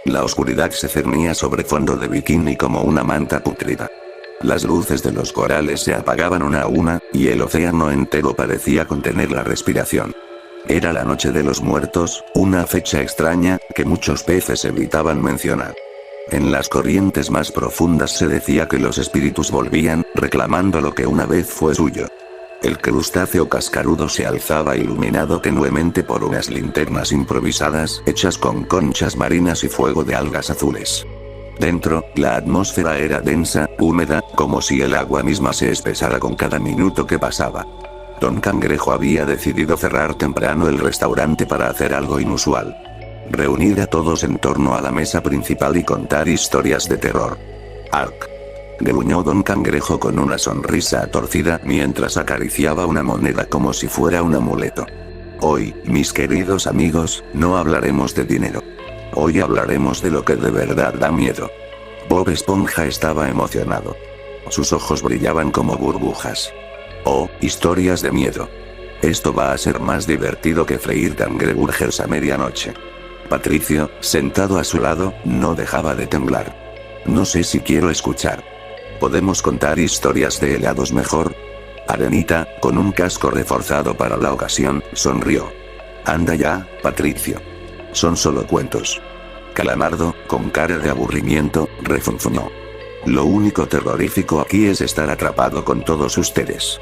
La oscuridad se cernía sobre fondo de bikini como una manta pútrida. Las luces de los corales se apagaban una a una, y el océano entero parecía contener la respiración. Era la noche de los muertos, una fecha extraña, que muchos peces evitaban mencionar. En las corrientes más profundas se decía que los espíritus volvían, reclamando lo que una vez fue suyo. El crustáceo cascarudo se alzaba iluminado tenuemente por unas linternas improvisadas hechas con conchas marinas y fuego de algas azules. Dentro, la atmósfera era densa, húmeda, como si el agua misma se espesara con cada minuto que pasaba. Don Cangrejo había decidido cerrar temprano el restaurante para hacer algo inusual. Reunir a todos en torno a la mesa principal y contar historias de terror. Ark. Gruñó Don Cangrejo con una sonrisa torcida mientras acariciaba una moneda como si fuera un amuleto. Hoy, mis queridos amigos, no hablaremos de dinero. Hoy hablaremos de lo que de verdad da miedo. Bob Esponja estaba emocionado. Sus ojos brillaban como burbujas. Oh, historias de miedo. Esto va a ser más divertido que freír cangreburgers a medianoche. Patricio, sentado a su lado, no dejaba de temblar. No sé si quiero escuchar. ¿Podemos contar historias de helados mejor? Arenita, con un casco reforzado para la ocasión, sonrió. Anda ya, Patricio. Son solo cuentos. Calamardo, con cara de aburrimiento, refunfuñó. Lo único terrorífico aquí es estar atrapado con todos ustedes.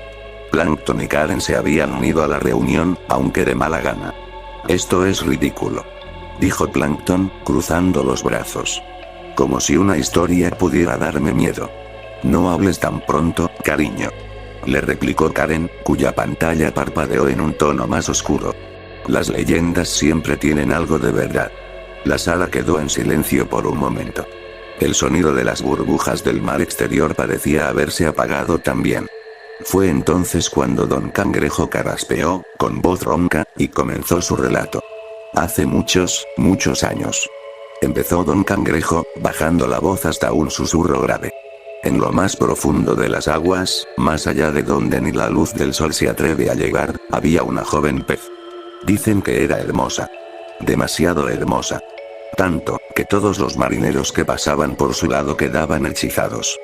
Plankton y Karen se habían unido a la reunión, aunque de mala gana. Esto es ridículo, dijo Plankton, cruzando los brazos. Como si una historia pudiera darme miedo. No hables tan pronto, cariño. Le replicó Karen, cuya pantalla parpadeó en un tono más oscuro. Las leyendas siempre tienen algo de verdad. La sala quedó en silencio por un momento. El sonido de las burbujas del mar exterior parecía haberse apagado también. Fue entonces cuando Don Cangrejo carraspeó, con voz ronca, y comenzó su relato. Hace muchos, muchos años. Empezó Don Cangrejo, bajando la voz hasta un susurro grave. En lo más profundo de las aguas, más allá de donde ni la luz del sol se atreve a llegar, había una joven pez. Dicen que era hermosa. Demasiado hermosa. Tanto, que todos los marineros que pasaban por su lado quedaban hechizados.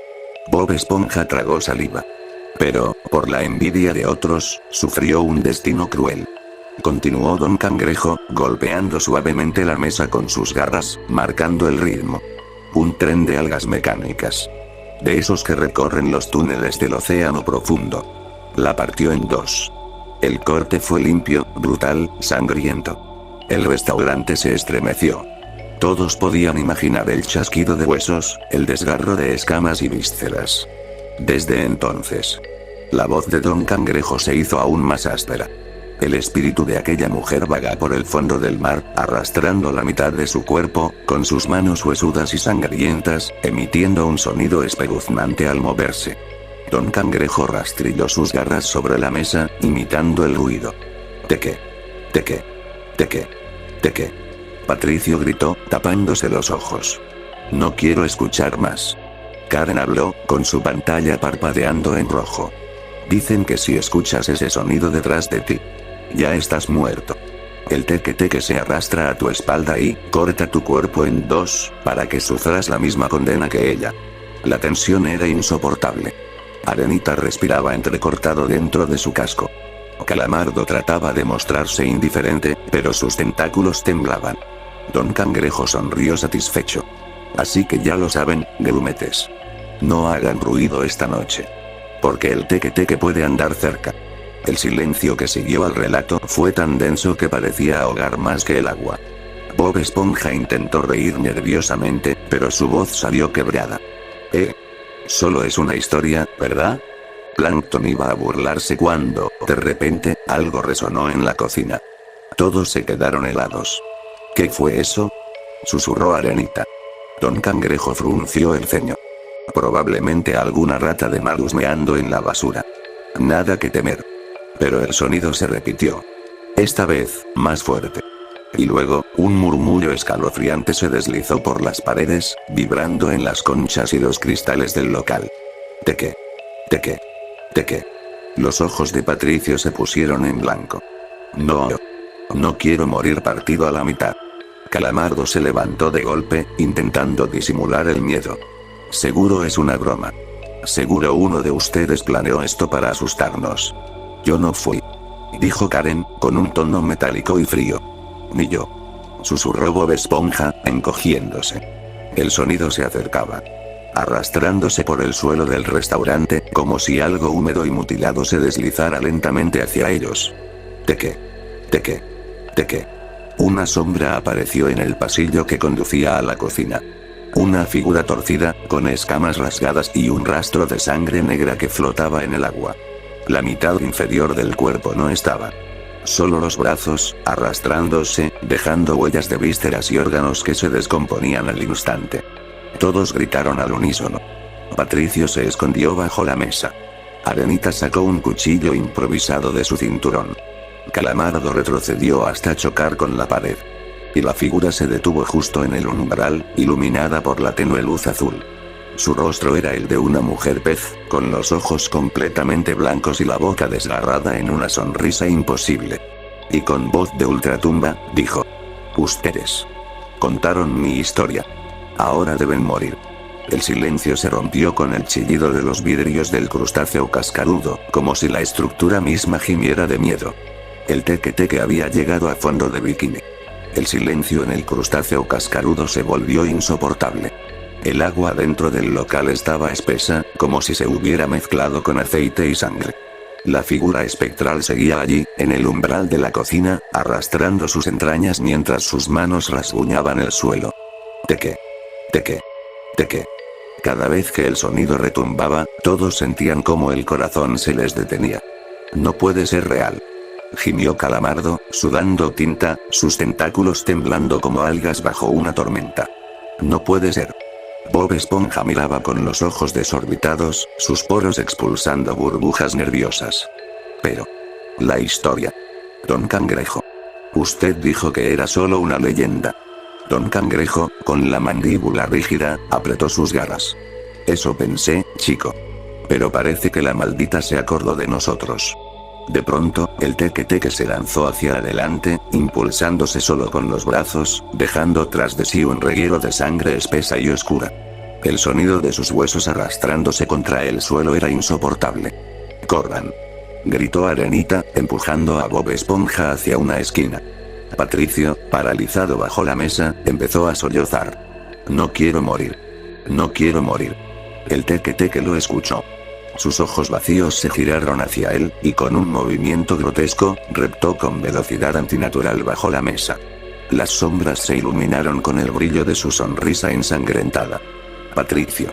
Bob Esponja tragó saliva. Pero, por la envidia de otros, sufrió un destino cruel. Continuó Don Cangrejo, golpeando suavemente la mesa con sus garras, marcando el ritmo. Un tren de algas mecánicas. De esos que recorren los túneles del océano profundo. La partió en dos. El corte fue limpio, brutal, sangriento. El restaurante se estremeció. Todos podían imaginar el chasquido de huesos, el desgarro de escamas y vísceras. Desde entonces, la voz de Don Cangrejo se hizo aún más áspera. El espíritu de aquella mujer vaga por el fondo del mar, arrastrando la mitad de su cuerpo, con sus manos huesudas y sangrientas, emitiendo un sonido espeluznante al moverse. Don Cangrejo rastrilló sus garras sobre la mesa, imitando el ruido. Teque. Teque. Teque. Teque. Patricio gritó, tapándose los ojos. No quiero escuchar más. Karen habló, con su pantalla parpadeando en rojo. Dicen que si escuchas ese sonido detrás de ti, ya estás muerto. El teque-teque se arrastra a tu espalda y corta tu cuerpo en dos, para que sufras la misma condena que ella. La tensión era insoportable. Arenita respiraba entrecortado dentro de su casco. Calamardo trataba de mostrarse indiferente, pero sus tentáculos temblaban. Don Cangrejo sonrió satisfecho. Así que ya lo saben, grumetes. No hagan ruido esta noche. Porque el teque-teque puede andar cerca. El silencio que siguió al relato fue tan denso que parecía ahogar más que el agua. Bob Esponja intentó reír nerviosamente, pero su voz salió quebrada. Solo es una historia, ¿verdad? Plankton iba a burlarse cuando, de repente, algo resonó en la cocina. Todos se quedaron helados. ¿Qué fue eso?, susurró Arenita. Don Cangrejo frunció el ceño. Probablemente alguna rata de mar husmeando en la basura. Nada que temer. Pero el sonido se repitió. Esta vez, más fuerte. Y luego, un murmullo escalofriante se deslizó por las paredes, vibrando en las conchas y los cristales del local. Teque. Teque. Teque. Los ojos de Patricio se pusieron en blanco. No. No quiero morir partido a la mitad. Calamardo se levantó de golpe, intentando disimular el miedo. Seguro es una broma. Seguro uno de ustedes planeó esto para asustarnos. Yo no fui. Dijo Karen, con un tono metálico y frío. Ni yo. Susurró Bob Esponja, encogiéndose. El sonido se acercaba. Arrastrándose por el suelo del restaurante, como si algo húmedo y mutilado se deslizara lentamente hacia ellos. Teque. Teque. Teque. Una sombra apareció en el pasillo que conducía a la cocina. Una figura torcida, con escamas rasgadas y un rastro de sangre negra que flotaba en el agua. La mitad inferior del cuerpo no estaba. Solo los brazos, arrastrándose, dejando huellas de vísceras y órganos que se descomponían al instante. Todos gritaron al unísono. Patricio se escondió bajo la mesa. Arenita sacó un cuchillo improvisado de su cinturón. Calamardo retrocedió hasta chocar con la pared. Y la figura se detuvo justo en el umbral, iluminada por la tenue luz azul. Su rostro era el de una mujer pez, con los ojos completamente blancos y la boca desgarrada en una sonrisa imposible. Y con voz de ultratumba, dijo: Ustedes contaron mi historia. Ahora deben morir. El silencio se rompió con el chillido de los vidrios del crustáceo cascarudo, como si la estructura misma gimiera de miedo. El teque-teque había llegado a fondo de bikini. El silencio en el crustáceo cascarudo se volvió insoportable. El agua dentro del local estaba espesa, como si se hubiera mezclado con aceite y sangre. La figura espectral seguía allí, en el umbral de la cocina, arrastrando sus entrañas mientras sus manos rasguñaban el suelo. Teque. Teque. Teque. Cada vez que el sonido retumbaba, todos sentían como el corazón se les detenía. No puede ser real. Gimió Calamardo, sudando tinta, sus tentáculos temblando como algas bajo una tormenta. No puede ser. Bob Esponja miraba con los ojos desorbitados, sus poros expulsando burbujas nerviosas. Pero... la historia. Don Cangrejo. Usted dijo que era solo una leyenda. Don Cangrejo, con la mandíbula rígida, apretó sus garras. Eso pensé, chico. Pero parece que la maldita se acordó de nosotros. De pronto, el teque-teque se lanzó hacia adelante, impulsándose solo con los brazos, dejando tras de sí un reguero de sangre espesa y oscura. El sonido de sus huesos arrastrándose contra el suelo era insoportable. ¡Corran!, gritó Arenita, empujando a Bob Esponja hacia una esquina. Patricio, paralizado bajo la mesa, empezó a sollozar. No quiero morir. No quiero morir. El teque-teque lo escuchó. Sus ojos vacíos se giraron hacia él, y con un movimiento grotesco, reptó con velocidad antinatural bajo la mesa. Las sombras se iluminaron con el brillo de su sonrisa ensangrentada. Patricio.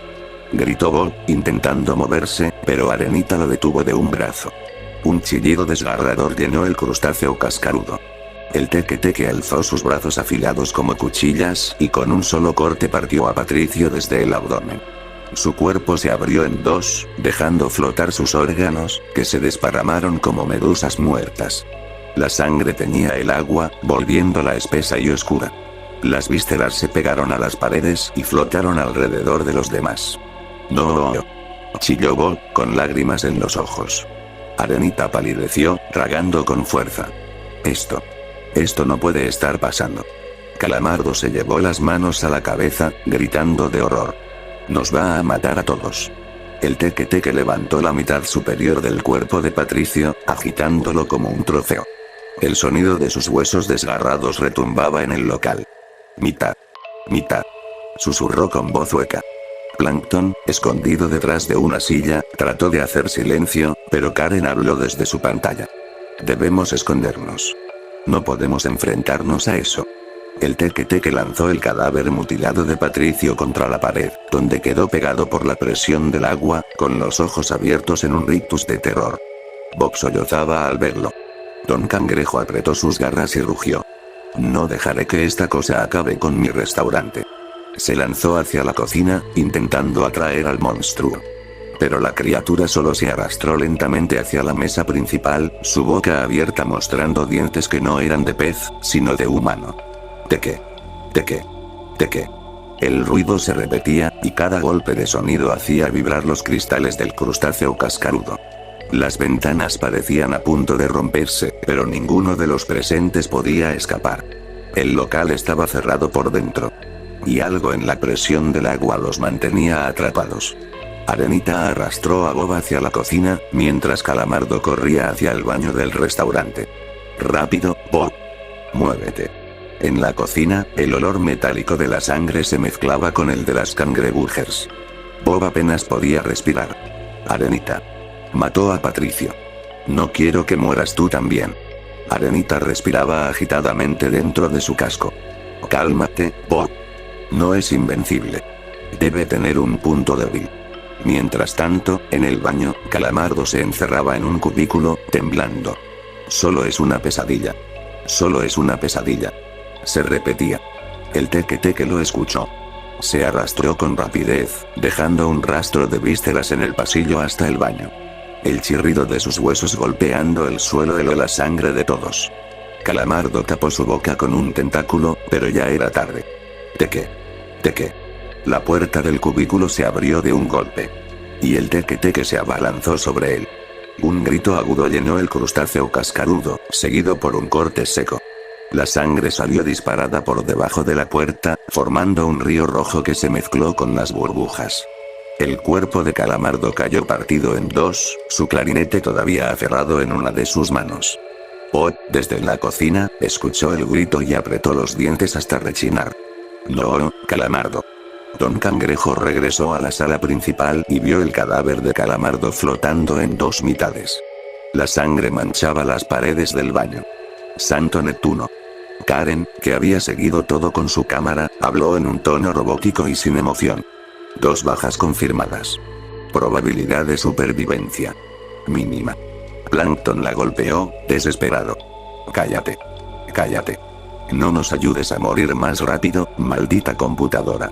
Gritó Bob, intentando moverse, pero Arenita lo detuvo de un brazo. Un chillido desgarrador llenó el crustáceo cascarudo. El teque-teque alzó sus brazos afilados como cuchillas, y con un solo corte partió a Patricio desde el abdomen. Su cuerpo se abrió en dos, dejando flotar sus órganos, que se desparramaron como medusas muertas. La sangre teñía el agua, volviéndola espesa y oscura. Las vísceras se pegaron a las paredes y flotaron alrededor de los demás. No, chilló Bob, con lágrimas en los ojos. Arenita palideció, tragando con fuerza. Esto no puede estar pasando. Calamardo se llevó las manos a la cabeza, gritando de horror. Nos va a matar a todos. El teque-teque levantó la mitad superior del cuerpo de Patricio, agitándolo como un trofeo. El sonido de sus huesos desgarrados retumbaba en el local. Mitad. Mitad. Susurró con voz hueca. Plankton, escondido detrás de una silla, trató de hacer silencio, pero Karen habló desde su pantalla. Debemos escondernos. No podemos enfrentarnos a eso. El teque-teque lanzó el cadáver mutilado de Patricio contra la pared, donde quedó pegado por la presión del agua, con los ojos abiertos en un rictus de terror. Bob sollozaba al verlo. Don Cangrejo apretó sus garras y rugió. No dejaré que esta cosa acabe con mi restaurante. Se lanzó hacia la cocina, intentando atraer al monstruo. Pero la criatura solo se arrastró lentamente hacia la mesa principal, su boca abierta mostrando dientes que no eran de pez, sino de humano. Teque. Teque. Teque. El ruido se repetía, y cada golpe de sonido hacía vibrar los cristales del crustáceo cascarudo. Las ventanas parecían a punto de romperse, pero ninguno de los presentes podía escapar. El local estaba cerrado por dentro. Y algo en la presión del agua los mantenía atrapados. Arenita arrastró a Bob hacia la cocina, mientras Calamardo corría hacia el baño del restaurante. Rápido, Bob. Muévete. En la cocina, el olor metálico de la sangre se mezclaba con el de las cangreburgers. Bob apenas podía respirar. Arenita. Mató a Patricio. No quiero que mueras tú también. Arenita respiraba agitadamente dentro de su casco. Cálmate, Bob. No es invencible. Debe tener un punto débil. Mientras tanto, en el baño, Calamardo se encerraba en un cubículo, temblando. Solo es una pesadilla. Solo es una pesadilla. Se repetía. El teque-teque lo escuchó. Se arrastró con rapidez, dejando un rastro de vísceras en el pasillo hasta el baño. El chirrido de sus huesos golpeando el suelo heló la sangre de todos. Calamardo tapó su boca con un tentáculo, pero ya era tarde. Teque. Teque. La puerta del cubículo se abrió de un golpe. Y el teque-teque se abalanzó sobre él. Un grito agudo llenó el crustáceo cascarudo, seguido por un corte seco. La sangre salió disparada por debajo de la puerta, formando un río rojo que se mezcló con las burbujas. El cuerpo de Calamardo cayó partido en dos, su clarinete todavía aferrado en una de sus manos. Bob, desde la cocina, escuchó el grito y apretó los dientes hasta rechinar. No, Calamardo. Don Cangrejo regresó a la sala principal y vio el cadáver de Calamardo flotando en dos mitades. La sangre manchaba las paredes del baño. Santo Neptuno. Karen, que había seguido todo con su cámara, habló en un tono robótico y sin emoción. 2 bajas confirmadas. Probabilidad de supervivencia. Mínima. Plankton la golpeó, desesperado. Cállate. Cállate. No nos ayudes a morir más rápido, maldita computadora.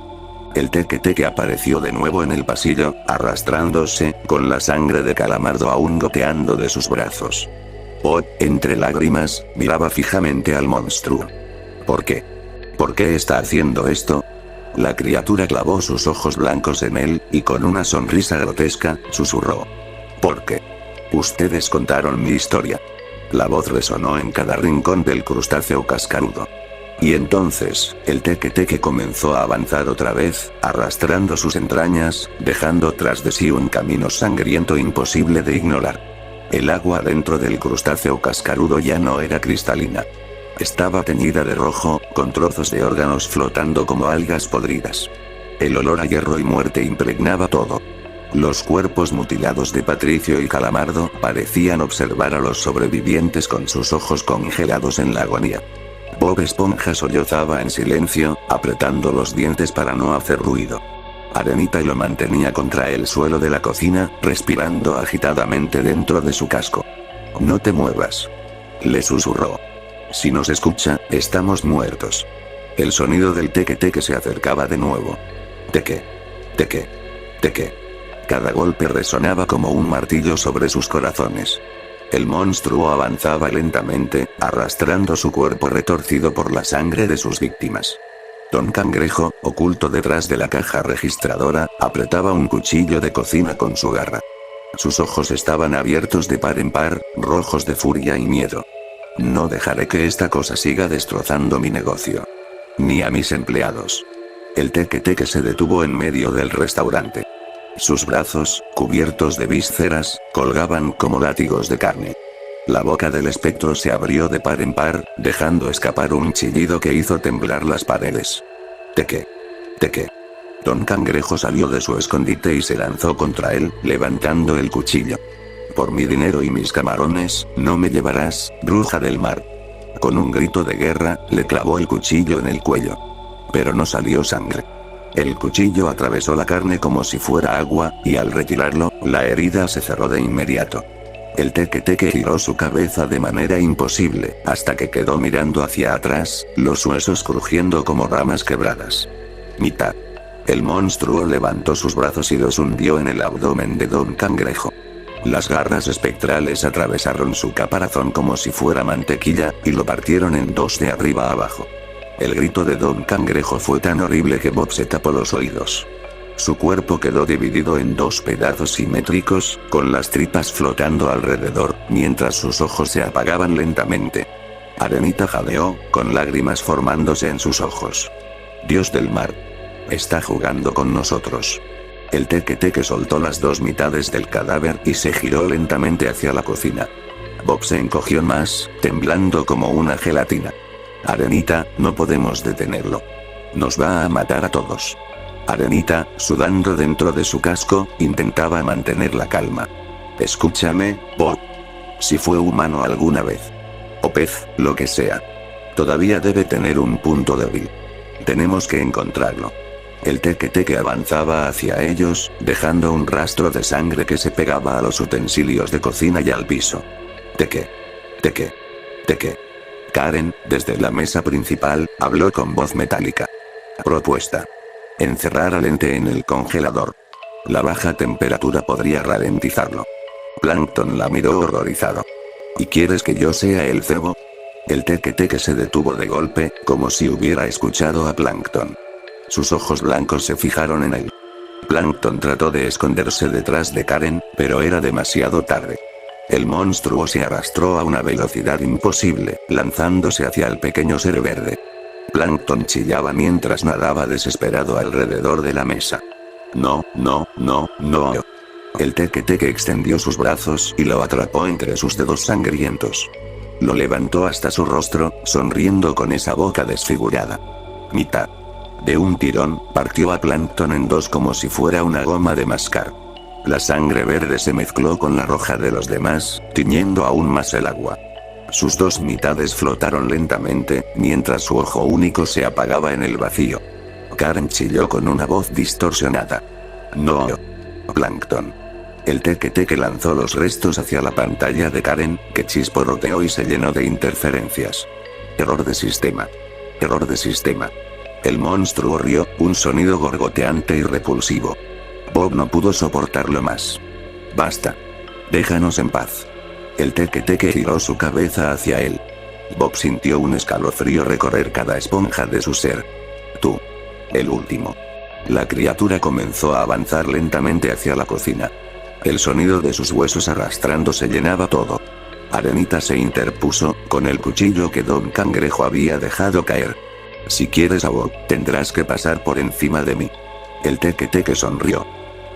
El teque-teque apareció de nuevo en el pasillo, arrastrándose, con la sangre de Calamardo aún goteando de sus brazos. Bob, entre lágrimas, miraba fijamente al monstruo. ¿Por qué? ¿Por qué está haciendo esto? La criatura clavó sus ojos blancos en él, y con una sonrisa grotesca, susurró. ¿Por qué? Ustedes contaron mi historia. La voz resonó en cada rincón del crustáceo cascarudo. Y entonces, el teque-teque comenzó a avanzar otra vez, arrastrando sus entrañas, dejando tras de sí un camino sangriento imposible de ignorar. El agua dentro del crustáceo cascarudo ya no era cristalina. Estaba teñida de rojo, con trozos de órganos flotando como algas podridas. El olor a hierro y muerte impregnaba todo. Los cuerpos mutilados de Patricio y Calamardo parecían observar a los sobrevivientes con sus ojos congelados en la agonía. Bob Esponja sollozaba en silencio, apretando los dientes para no hacer ruido. Arenita lo mantenía contra el suelo de la cocina, respirando agitadamente dentro de su casco. No te muevas. Le susurró. Si nos escucha, estamos muertos. El sonido del teque-teque se acercaba de nuevo. Teque. Teque. Teque. Cada golpe resonaba como un martillo sobre sus corazones. El monstruo avanzaba lentamente, arrastrando su cuerpo retorcido por la sangre de sus víctimas. Don Cangrejo, oculto detrás de la caja registradora, apretaba un cuchillo de cocina con su garra. Sus ojos estaban abiertos de par en par, rojos de furia y miedo. No dejaré que esta cosa siga destrozando mi negocio. Ni a mis empleados. El teque-teque se detuvo en medio del restaurante. Sus brazos, cubiertos de vísceras, colgaban como látigos de carne. La boca del espectro se abrió de par en par, dejando escapar un chillido que hizo temblar las paredes. Teque. Teque. Don Cangrejo salió de su escondite y se lanzó contra él, levantando el cuchillo. Por mi dinero y mis camarones, no me llevarás, bruja del mar. Con un grito de guerra, le clavó el cuchillo en el cuello. Pero no salió sangre. El cuchillo atravesó la carne como si fuera agua, y al retirarlo, la herida se cerró de inmediato. El teque-teque giró su cabeza de manera imposible, hasta que quedó mirando hacia atrás, los huesos crujiendo como ramas quebradas. Mitad. El monstruo levantó sus brazos y los hundió en el abdomen de Don Cangrejo. Las garras espectrales atravesaron su caparazón como si fuera mantequilla, y lo partieron en dos de arriba a abajo. El grito de Don Cangrejo fue tan horrible que Bob se tapó los oídos. Su cuerpo quedó dividido en 2 pedazos simétricos, con las tripas flotando alrededor, mientras sus ojos se apagaban lentamente. Arenita jadeó, con lágrimas formándose en sus ojos. Dios del mar. Está jugando con nosotros. El teque soltó las dos mitades del cadáver y se giró lentamente hacia la cocina. Bob se encogió más, temblando como una gelatina. Arenita, no podemos detenerlo. Nos va a matar a todos. Arenita, sudando dentro de su casco, intentaba mantener la calma. Escúchame, Bob. Si fue humano alguna vez. O pez, lo que sea. Todavía debe tener un punto débil. Tenemos que encontrarlo. El teque avanzaba hacia ellos, dejando un rastro de sangre que se pegaba a los utensilios de cocina y al piso. Teque. Karen, desde la mesa principal, habló con voz metálica. Propuesta. Encerrar al ente en el congelador. La baja temperatura podría ralentizarlo. Plankton la miró horrorizado. ¿Y quieres que yo sea el cebo? El teque se detuvo de golpe, como si hubiera escuchado a Plankton. Sus ojos blancos se fijaron en él. Plankton trató de esconderse detrás de Karen, pero era demasiado tarde. El monstruo se arrastró a una velocidad imposible, lanzándose hacia el pequeño ser verde. Plankton chillaba mientras nadaba desesperado alrededor de la mesa. No. El teque extendió sus brazos y lo atrapó entre sus dedos sangrientos. Lo levantó hasta su rostro, sonriendo con esa boca desfigurada. Mitad. De un tirón, partió a Plankton en dos como si fuera una goma de mascar. La sangre verde se mezcló con la roja de los demás, tiñendo aún más el agua. Sus dos mitades flotaron lentamente, mientras su ojo único se apagaba en el vacío. Karen chilló con una voz distorsionada. No. Plankton. El teque lanzó los restos hacia la pantalla de Karen, que chisporroteó y se llenó de interferencias. Error de sistema. El monstruo rió, un sonido gorgoteante y repulsivo. Bob no pudo soportarlo más. Basta. Déjanos en paz. El teque giró su cabeza hacia él. Bob sintió un escalofrío recorrer cada esponja de su ser. Tú. El último. La criatura comenzó a avanzar lentamente hacia la cocina. El sonido de sus huesos arrastrándose llenaba todo. Arenita se interpuso, con el cuchillo que Don Cangrejo había dejado caer. Si quieres a Bob, tendrás que pasar por encima de mí. El teque sonrió.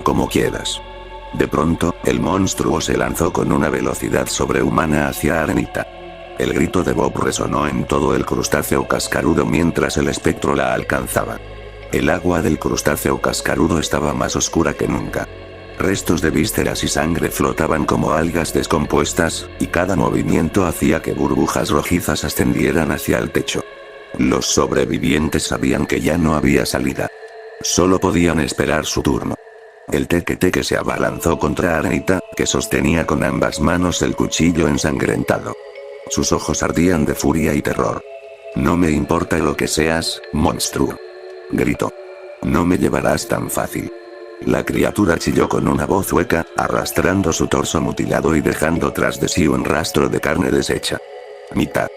Como quieras. De pronto, el monstruo se lanzó con una velocidad sobrehumana hacia Arenita. El grito de Bob resonó en todo el crustáceo cascarudo mientras el espectro la alcanzaba. El agua del crustáceo cascarudo estaba más oscura que nunca. Restos de vísceras y sangre flotaban como algas descompuestas, y cada movimiento hacía que burbujas rojizas ascendieran hacia el techo. Los sobrevivientes sabían que ya no había salida. Solo podían esperar su turno. El teque se abalanzó contra Arenita, que sostenía con ambas manos el cuchillo ensangrentado. Sus ojos ardían de furia y terror. No me importa lo que seas, monstruo. Gritó. No me llevarás tan fácil. La criatura chilló con una voz hueca, arrastrando su torso mutilado y dejando tras de sí un rastro de carne deshecha. Mitad.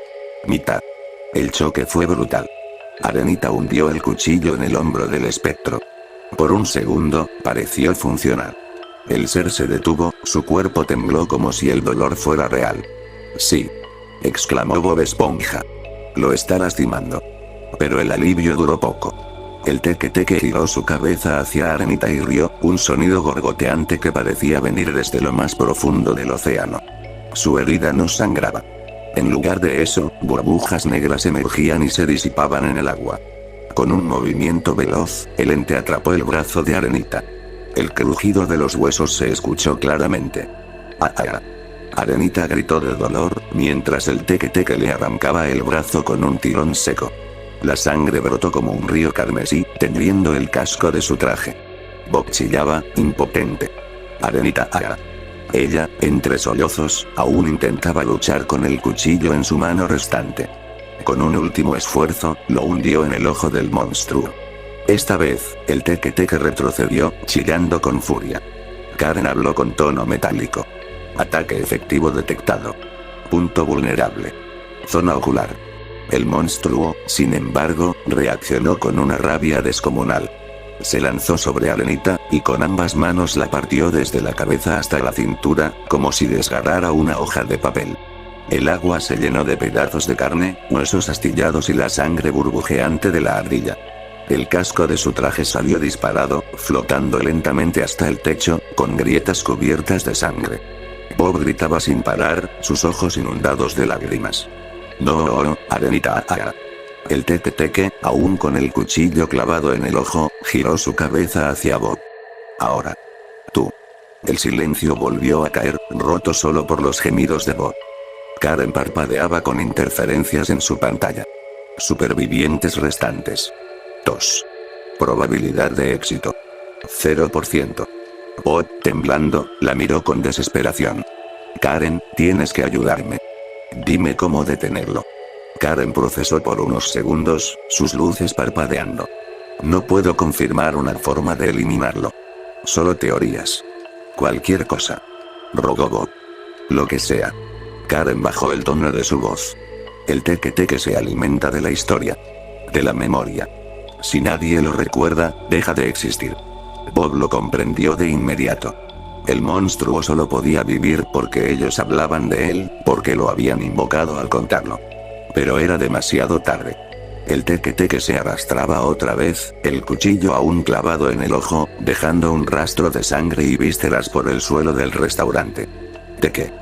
El choque fue brutal. Arenita hundió el cuchillo en el hombro del espectro. Por un segundo, pareció funcionar. El ser se detuvo, su cuerpo tembló como si el dolor fuera real. Sí. Exclamó Bob Esponja. Lo está lastimando. Pero el alivio duró poco. El teque giró su cabeza hacia Arenita y rió, un sonido gorgoteante que parecía venir desde lo más profundo del océano. Su herida no sangraba. En lugar de eso, burbujas negras emergían y se disipaban en el agua. Con un movimiento veloz, el ente atrapó el brazo de Arenita. El crujido de los huesos se escuchó claramente. ¡Ah! Arenita gritó de dolor, mientras el teque le arrancaba el brazo con un tirón seco. La sangre brotó como un río carmesí, teñiendo el casco de su traje. Bob chillaba, impotente. Arenita. Ella, entre sollozos, aún intentaba luchar con el cuchillo en su mano restante. Con un último esfuerzo, lo hundió en el ojo del monstruo. Esta vez, el teque retrocedió, chillando con furia. Karen habló con tono metálico. Ataque efectivo detectado. Punto vulnerable. Zona ocular. El monstruo, sin embargo, reaccionó con una rabia descomunal. Se lanzó sobre Arenita, y con ambas manos la partió desde la cabeza hasta la cintura, como si desgarrara una hoja de papel. El agua se llenó de pedazos de carne, huesos astillados y la sangre burbujeante de la ardilla. El casco de su traje salió disparado, flotando lentamente hasta el techo, con grietas cubiertas de sangre. Bob gritaba sin parar, sus ojos inundados de lágrimas. No, Arenita. El teque, aún con el cuchillo clavado en el ojo, giró su cabeza hacia Bob. Ahora. Tú. El silencio volvió a caer, roto solo por los gemidos de Bob. Karen parpadeaba con interferencias en su pantalla. Supervivientes restantes. 2. Probabilidad de éxito. 0%. Bob, temblando, la miró con desesperación. Karen, tienes que ayudarme. Dime cómo detenerlo. Karen procesó por unos segundos, sus luces parpadeando. No puedo confirmar una forma de eliminarlo. Solo teorías. Cualquier cosa. Rogó Bob. Lo que sea. Karen bajó el tono de su voz. El teque se alimenta de la historia. De la memoria. Si nadie lo recuerda, deja de existir. Bob lo comprendió de inmediato. El monstruo solo podía vivir porque ellos hablaban de él, porque lo habían invocado al contarlo. Pero era demasiado tarde. El teque se arrastraba otra vez, el cuchillo aún clavado en el ojo, dejando un rastro de sangre y vísceras por el suelo del restaurante. Teque.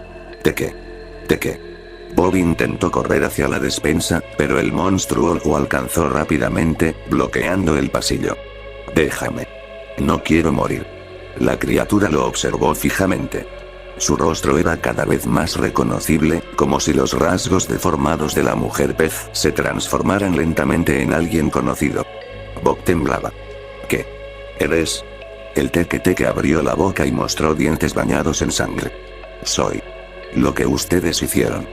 Bob intentó correr hacia la despensa, pero el monstruo lo alcanzó rápidamente, bloqueando el pasillo. Déjame. No quiero morir. La criatura lo observó fijamente. Su rostro era cada vez más reconocible, como si los rasgos deformados de la mujer pez se transformaran lentamente en alguien conocido. Bob temblaba. ¿Qué? ¿Eres? El teque abrió la boca y mostró dientes bañados en sangre. Soy. Lo que ustedes hicieron.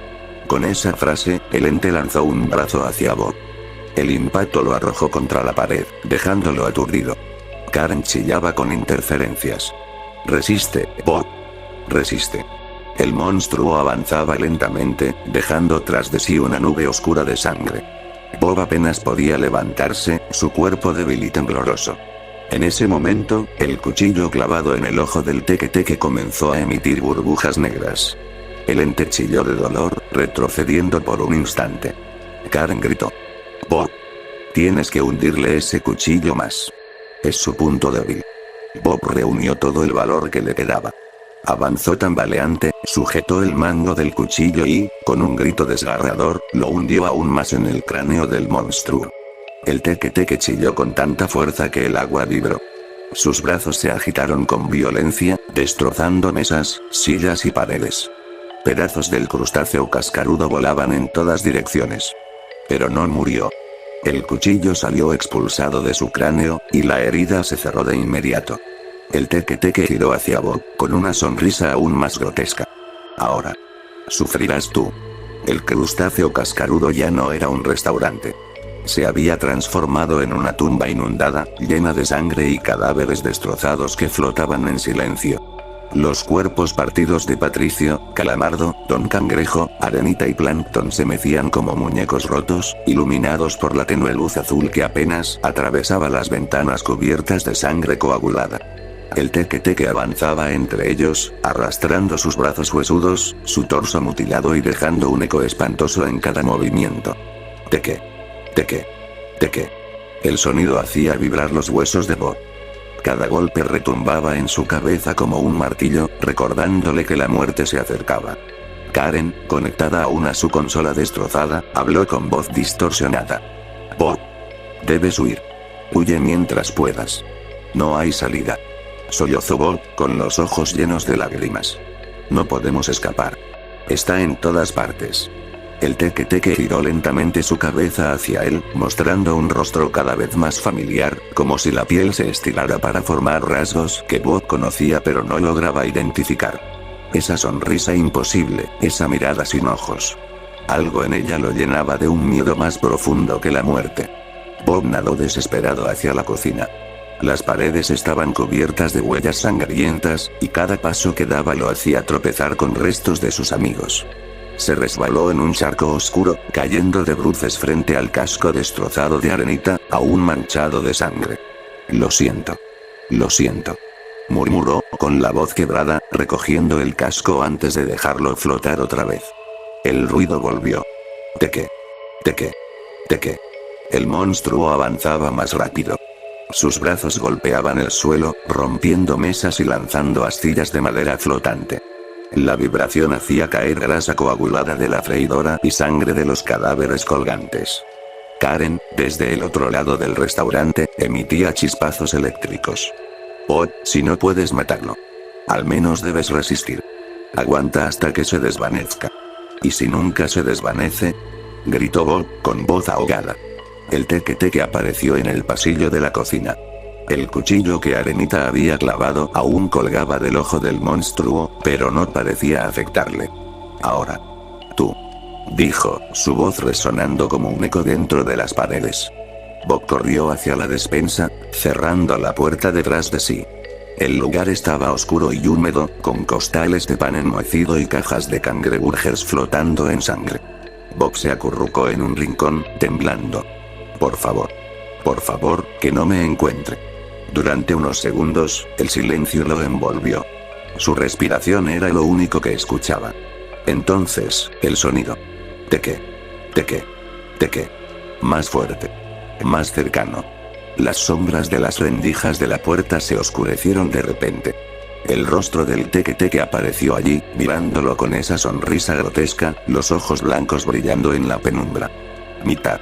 Con esa frase, el ente lanzó un brazo hacia Bob. El impacto lo arrojó contra la pared, dejándolo aturdido. Karen chillaba con interferencias. Resiste, Bob. Resiste. El monstruo avanzaba lentamente, dejando tras de sí una nube oscura de sangre. Bob apenas podía levantarse, su cuerpo débil y tembloroso. En ese momento, el cuchillo clavado en el ojo del teque comenzó a emitir burbujas negras. El ente chilló de dolor, retrocediendo por un instante. Karen gritó. Bob. Tienes que hundirle ese cuchillo más. Es su punto débil. Bob reunió todo el valor que le quedaba. Avanzó tambaleante, sujetó el mango del cuchillo y, con un grito desgarrador, lo hundió aún más en el cráneo del monstruo. El teque chilló con tanta fuerza que el agua vibró. Sus brazos se agitaron con violencia, destrozando mesas, sillas y paredes. Pedazos del crustáceo cascarudo volaban en todas direcciones. Pero no murió. El cuchillo salió expulsado de su cráneo, y la herida se cerró de inmediato. El teque giró hacia Bob, con una sonrisa aún más grotesca. Ahora. Sufrirás tú. El crustáceo cascarudo ya no era un restaurante. Se había transformado en una tumba inundada, llena de sangre y cadáveres destrozados que flotaban en silencio. Los cuerpos partidos de Patricio, Calamardo, Don Cangrejo, Arenita y Plankton se mecían como muñecos rotos, iluminados por la tenue luz azul que apenas atravesaba las ventanas cubiertas de sangre coagulada. El teque avanzaba entre ellos, arrastrando sus brazos huesudos, su torso mutilado y dejando un eco espantoso en cada movimiento. Teque. El sonido hacía vibrar los huesos de Bob. Cada golpe retumbaba en su cabeza como un martillo, recordándole que la muerte se acercaba. Karen, conectada aún a su consola destrozada, habló con voz distorsionada. Bob. Debes huir. Huye mientras puedas. No hay salida. Sollozó Bob, con los ojos llenos de lágrimas. No podemos escapar. Está en todas partes. El teque giró lentamente su cabeza hacia él, mostrando un rostro cada vez más familiar, como si la piel se estirara para formar rasgos que Bob conocía pero no lograba identificar. Esa sonrisa imposible, esa mirada sin ojos. Algo en ella lo llenaba de un miedo más profundo que la muerte. Bob nadó desesperado hacia la cocina. Las paredes estaban cubiertas de huellas sangrientas, y cada paso que daba lo hacía tropezar con restos de sus amigos. Se resbaló en un charco oscuro, cayendo de bruces frente al casco destrozado de Arenita, aún manchado de sangre. Lo siento. Lo siento. Murmuró, con la voz quebrada, recogiendo el casco antes de dejarlo flotar otra vez. El ruido volvió. Teque. Teque. Teque. El monstruo avanzaba más rápido. Sus brazos golpeaban el suelo, rompiendo mesas y lanzando astillas de madera flotante. La vibración hacía caer grasa coagulada de la freidora y sangre de los cadáveres colgantes. Karen, desde el otro lado del restaurante, emitía chispazos eléctricos. Oh, si no puedes matarlo. Al menos debes resistir. Aguanta hasta que se desvanezca. ¿Y si nunca se desvanece? Gritó Bob, con voz ahogada. El teque-teque apareció en el pasillo de la cocina. El cuchillo que Arenita había clavado aún colgaba del ojo del monstruo, pero no parecía afectarle. Ahora. Tú. Dijo, su voz resonando como un eco dentro de las paredes. Bob corrió hacia la despensa, cerrando la puerta detrás de sí. El lugar estaba oscuro y húmedo, con costales de pan enmohecido y cajas de cangreburgers flotando en sangre. Bob se acurrucó en un rincón, temblando. Por favor, que no me encuentre. Durante unos segundos, el silencio lo envolvió. Su respiración era lo único que escuchaba. Entonces, el sonido. Teque. Teque. Teque. Más fuerte. Más cercano. Las sombras de las rendijas de la puerta se oscurecieron de repente. El rostro del teque-teque apareció allí, mirándolo con esa sonrisa grotesca, los ojos blancos brillando en la penumbra. Mitad.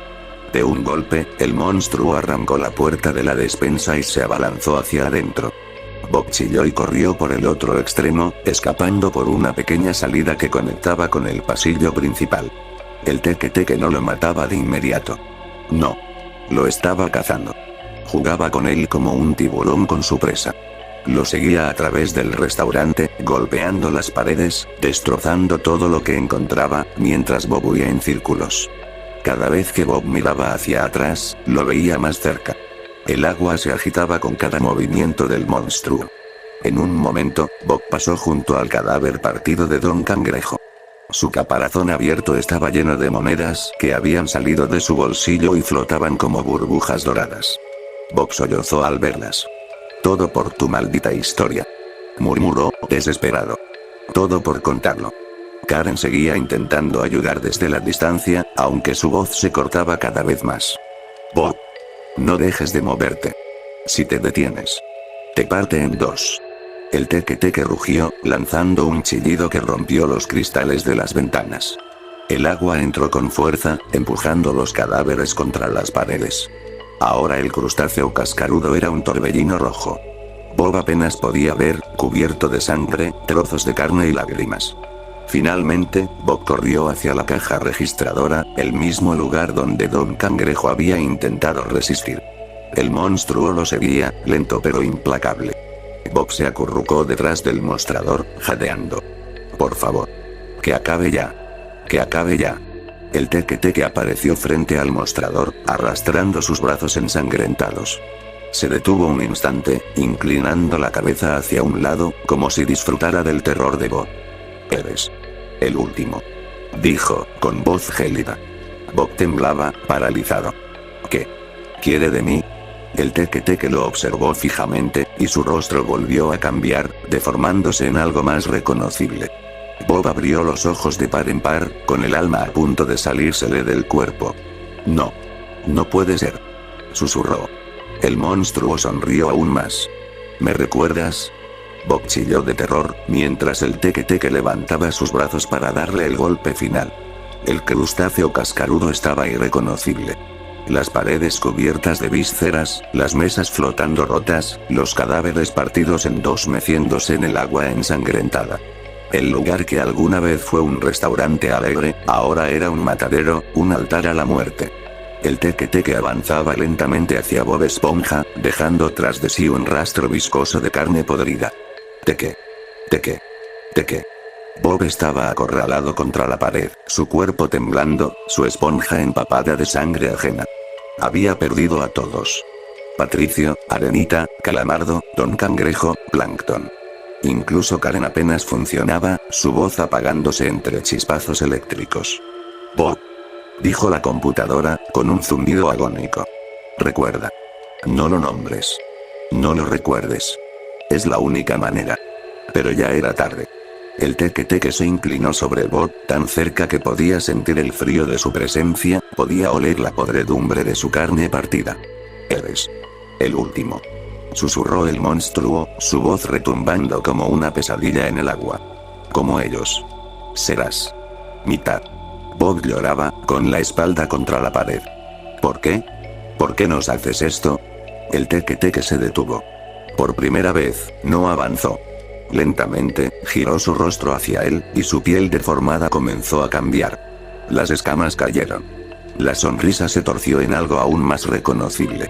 De un golpe, el monstruo arrancó la puerta de la despensa y se abalanzó hacia adentro. Bob chilló y corrió por el otro extremo, escapando por una pequeña salida que conectaba con el pasillo principal. El teque-teque no lo mataba de inmediato. No. Lo estaba cazando. Jugaba con él como un tiburón con su presa. Lo seguía a través del restaurante, golpeando las paredes, destrozando todo lo que encontraba, mientras Bob huía en círculos. Cada vez que Bob miraba hacia atrás, lo veía más cerca. El agua se agitaba con cada movimiento del monstruo. En un momento, Bob pasó junto al cadáver partido de Don Cangrejo. Su caparazón abierto estaba lleno de monedas que habían salido de su bolsillo y flotaban como burbujas doradas. Bob sollozó al verlas. Todo por tu maldita historia. Murmuró, desesperado. Todo por contarlo. Karen seguía intentando ayudar desde la distancia, aunque su voz se cortaba cada vez más. Bob. No dejes de moverte. Si te detienes, te parte en dos. El teque-teque rugió, lanzando un chillido que rompió los cristales de las ventanas. El agua entró con fuerza, empujando los cadáveres contra las paredes. Ahora el crustáceo cascarudo era un torbellino rojo. Bob apenas podía ver, cubierto de sangre, trozos de carne y lágrimas. Finalmente, Bob corrió hacia la caja registradora, el mismo lugar donde Don Cangrejo había intentado resistir. El monstruo lo seguía, lento pero implacable. Bob se acurrucó detrás del mostrador, jadeando. Por favor. Que acabe ya. Que acabe ya. El teque-teque apareció frente al mostrador, arrastrando sus brazos ensangrentados. Se detuvo un instante, inclinando la cabeza hacia un lado, como si disfrutara del terror de Bob. Eres el último. Dijo, con voz gélida. Bob temblaba, paralizado. ¿Qué quiere de mí? El teque-teque lo observó fijamente, y su rostro volvió a cambiar, deformándose en algo más reconocible. Bob abrió los ojos de par en par, con el alma a punto de salírsele del cuerpo. No. No puede ser. Susurró. El monstruo sonrió aún más. ¿Me recuerdas? Bob chilló de terror, mientras el teque-teque levantaba sus brazos para darle el golpe final. El crustáceo cascarudo estaba irreconocible. Las paredes cubiertas de vísceras, las mesas flotando rotas, los cadáveres partidos en dos meciéndose en el agua ensangrentada. El lugar que alguna vez fue un restaurante alegre, ahora era un matadero, un altar a la muerte. El teque-teque avanzaba lentamente hacia Bob Esponja, dejando tras de sí un rastro viscoso de carne podrida. Teque. Teque. Teque. Bob estaba acorralado contra la pared, su cuerpo temblando, su esponja empapada de sangre ajena. Había perdido a todos. Patricio, Arenita, Calamardo, Don Cangrejo, Plankton. Incluso Karen apenas funcionaba, su voz apagándose entre chispazos eléctricos. Bob. Dijo la computadora, con un zumbido agónico. Recuerda. No lo nombres. No lo recuerdes. Es la única manera. Pero ya era tarde. El teque-teque se inclinó sobre Bob, tan cerca que podía sentir el frío de su presencia, podía oler la podredumbre de su carne partida. Eres el último. Susurró el monstruo, su voz retumbando como una pesadilla en el agua. Como ellos. Serás mitad. Bob lloraba, con la espalda contra la pared. ¿Por qué? ¿Por qué nos haces esto? El teque-teque se detuvo. Por primera vez, no avanzó. Lentamente, giró su rostro hacia él, y su piel deformada comenzó a cambiar. Las escamas cayeron. La sonrisa se torció en algo aún más reconocible.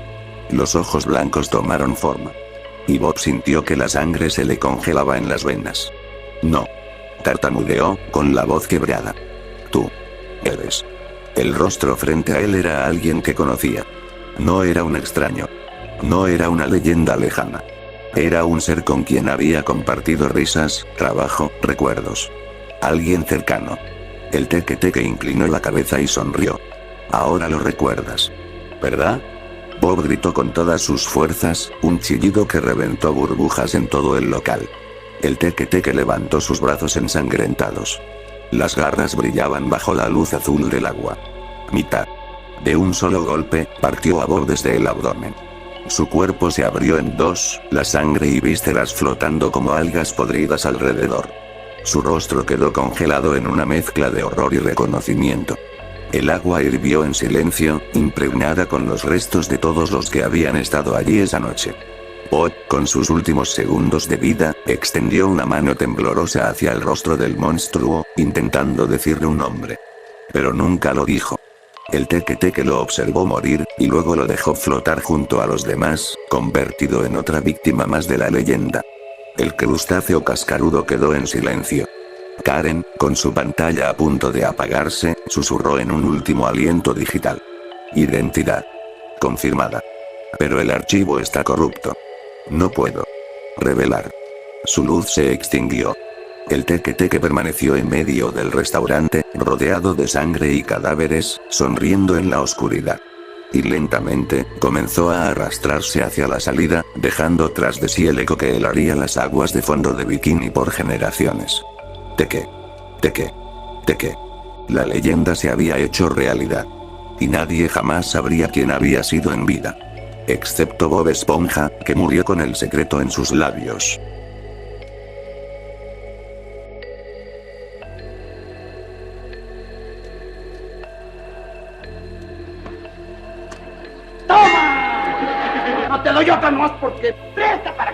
Los ojos blancos tomaron forma. Y Bob sintió que la sangre se le congelaba en las venas. No. Tartamudeó, con la voz quebrada. Tú. Eres. El rostro frente a él era alguien que conocía. No era un extraño. No era una leyenda lejana. Era un ser con quien había compartido risas, trabajo, recuerdos. Alguien cercano. El teque-teque inclinó la cabeza y sonrió. Ahora lo recuerdas. ¿Verdad? Bob gritó con todas sus fuerzas, un chillido que reventó burbujas en todo el local. El teque-teque levantó sus brazos ensangrentados. Las garras brillaban bajo la luz azul del agua. Mitad. De un solo golpe, partió a Bob desde el abdomen. Su cuerpo se abrió en dos, la sangre y vísceras flotando como algas podridas alrededor. Su rostro quedó congelado en una mezcla de horror y reconocimiento. El agua hirvió en silencio, impregnada con los restos de todos los que habían estado allí esa noche. Bob, con sus últimos segundos de vida, extendió una mano temblorosa hacia el rostro del monstruo, intentando decirle un nombre. Pero nunca lo dijo. El teque-teque lo observó morir, y luego lo dejó flotar junto a los demás, convertido en otra víctima más de la leyenda. El crustáceo cascarudo quedó en silencio. Karen, con su pantalla a punto de apagarse, susurró en un último aliento digital. Identidad confirmada. Pero el archivo está corrupto. No puedo revelar. Su luz se extinguió. El teque-teque permaneció en medio del restaurante, rodeado de sangre y cadáveres, sonriendo en la oscuridad. Y lentamente, comenzó a arrastrarse hacia la salida, dejando tras de sí el eco que helaría las aguas de fondo de Bikini por generaciones. Teque. Teque. Teque. La leyenda se había hecho realidad. Y nadie jamás sabría quién había sido en vida. Excepto Bob Esponja, que murió con el secreto en sus labios. ¡Toma! No te doy otra más porque presta para